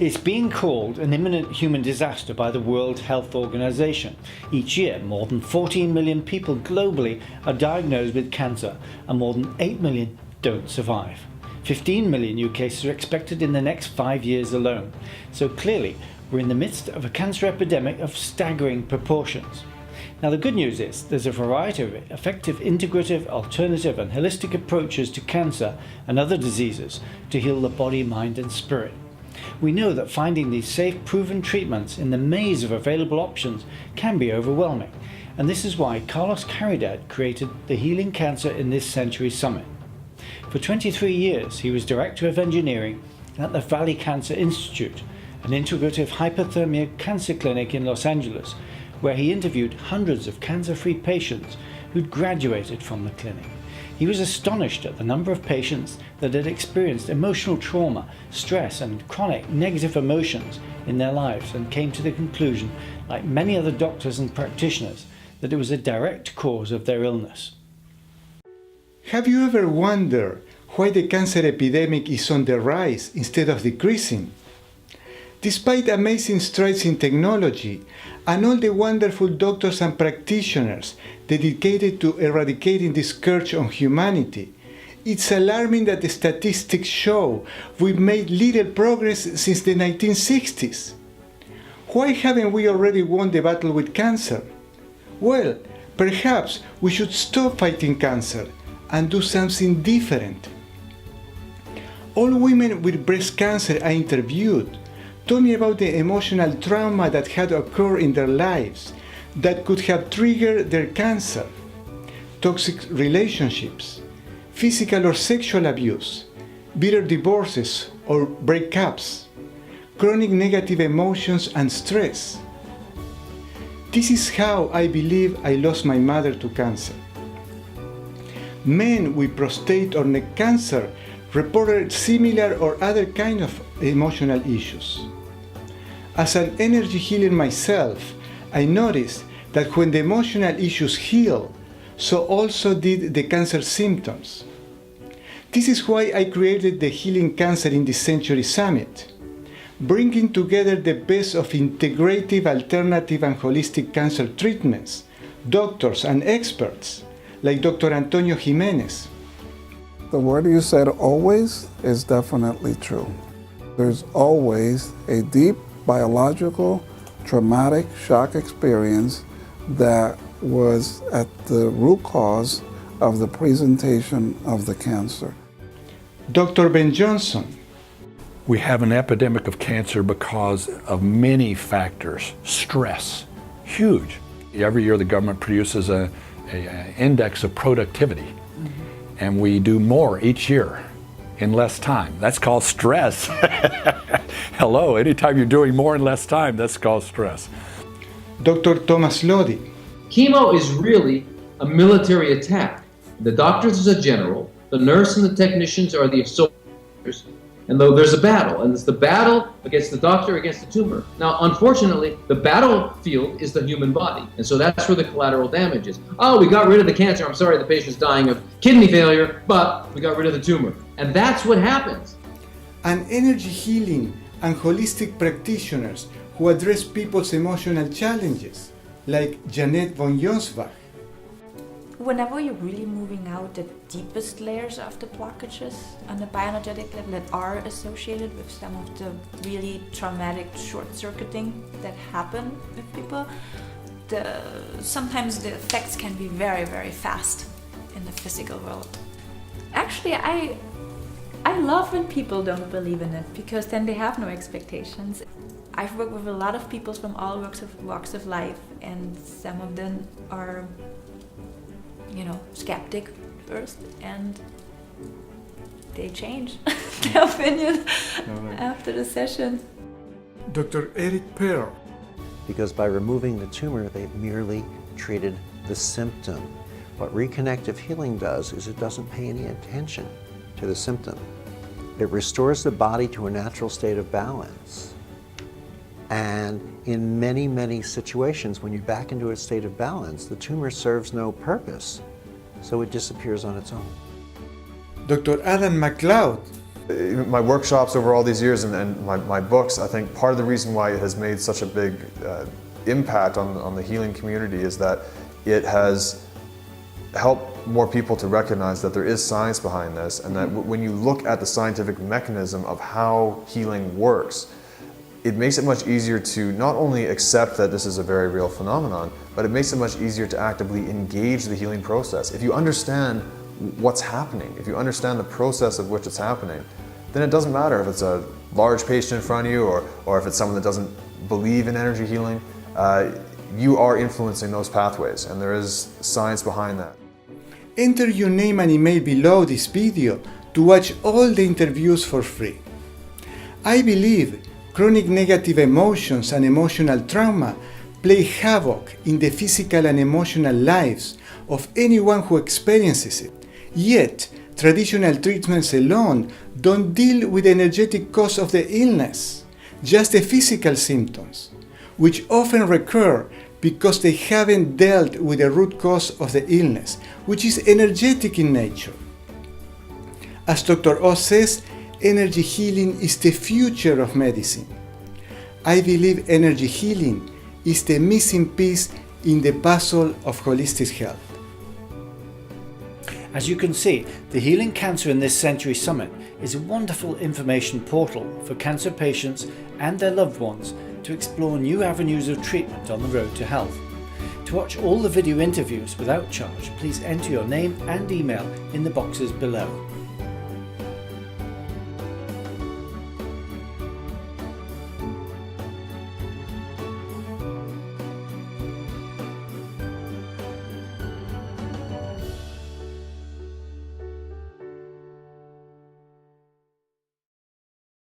It's being called an imminent human disaster by the World Health Organization. Each year, more than 14 million people globally are diagnosed with cancer and more than 8 million don't survive. 15 million new cases are expected in the next 5 years alone. So clearly, we're in the midst of a cancer epidemic of staggering proportions. Now the good news is there's a variety of effective integrative, alternative and holistic approaches to cancer and other diseases to heal the body, mind and spirit. We know that finding these safe, proven treatments in the maze of available options can be overwhelming, and this is why Carlos Caridad created the Healing Cancer in This Century Summit. For 23 years, he was Director of Engineering at the Valley Cancer Institute, an integrative hyperthermia cancer clinic in Los Angeles, where he interviewed hundreds of cancer-free patients who'd graduated from the clinic. He was astonished at the number of patients that had experienced emotional trauma, stress and chronic negative emotions in their lives, and came to the conclusion, like many other doctors and practitioners, that it was a direct cause of their illness. Have you ever wondered why the cancer epidemic is on the rise instead of decreasing? Despite amazing strides in technology and all the wonderful doctors and practitioners dedicated to eradicating this scourge on humanity, it's alarming that the statistics show we've made little progress since the 1960s. Why haven't we already won the battle with cancer? Well, perhaps we should stop fighting cancer and do something different. All women with breast cancer I interviewed told me about the emotional trauma that had occurred in their lives that could have triggered their cancer. Toxic relationships, physical or sexual abuse, bitter divorces or breakups, chronic negative emotions and stress. This is how I believe I lost my mother to cancer. Men with prostate or neck cancer reported similar or other kind of emotional issues. As an energy healer myself, I noticed that when the emotional issues healed, so also did the cancer symptoms. This is why I created the Healing Cancer in This Century Summit, bringing together the best of integrative, alternative and holistic cancer treatments, doctors and experts, like Dr. Antonio Jimenez. The word you said, always, is definitely true. There's always a deep biological traumatic shock experience that was at the root cause of the presentation of the cancer. Dr. Ben Johnson. We have an epidemic of cancer because of many factors. Stress, huge. Every year the government produces an index of productivity, and we do more each year in less time. That's called stress. Hello, anytime you're doing more in less time, that's called stress. Dr. Thomas Lodi. Chemo is really a military attack. The doctor is a general, the nurse and the technicians are the soldiers, and though there's a battle, and it's the battle against the doctor against the tumor. Now, unfortunately, the battlefield is the human body, and so that's where the collateral damage is. Oh, we got rid of the cancer, I'm sorry the patient's dying of kidney failure, but we got rid of the tumor. And that's what happens. And energy healing and holistic practitioners who address people's emotional challenges, like Janet von Jonsbach. Whenever you're really moving out the deepest layers of the blockages on the bioenergetic level that are associated with some of the really traumatic short-circuiting that happen with people, sometimes the effects can be very, very fast in the physical world. Actually, I love when people don't believe in it, because then they have no expectations. I've worked with a lot of people from all walks of life, and some of them are, skeptic first, and they change their opinion after the session. Dr. Eric Pearl. Because by removing the tumor, they merely treated the symptom. What reconnective healing does is it doesn't pay any attention to the symptom. It restores the body to a natural state of balance. And in many, many situations, when you're back into a state of balance, the tumor serves no purpose, so it disappears on its own. Dr. Adam MacLeod. My workshops over all these years and my books, I think part of the reason why it has made such a big impact on the healing community is that it has helped more people to recognize that there is science behind this, and that when you look at the scientific mechanism of how healing works, it makes it much easier to not only accept that this is a very real phenomenon, but it makes it much easier to actively engage the healing process. If you understand what's happening, if you understand the process of which it's happening, then it doesn't matter if it's a large patient in front of you or if it's someone that doesn't believe in energy healing. You are influencing those pathways, and there is science behind that. Enter your name and email below this video to watch all the interviews for free. I believe chronic negative emotions and emotional trauma play havoc in the physical and emotional lives of anyone who experiences it. Yet, traditional treatments alone don't deal with the energetic cause of the illness, just the physical symptoms, which often recur because they haven't dealt with the root cause of the illness, which is energetic in nature. As Dr. Oz says, energy healing is the future of medicine. I believe energy healing is the missing piece in the puzzle of holistic health. As you can see, the Healing Cancer in This Century Summit is a wonderful information portal for cancer patients and their loved ones to explore new avenues of treatment on the road to health. To watch all the video interviews without charge, please enter your name and email in the boxes below.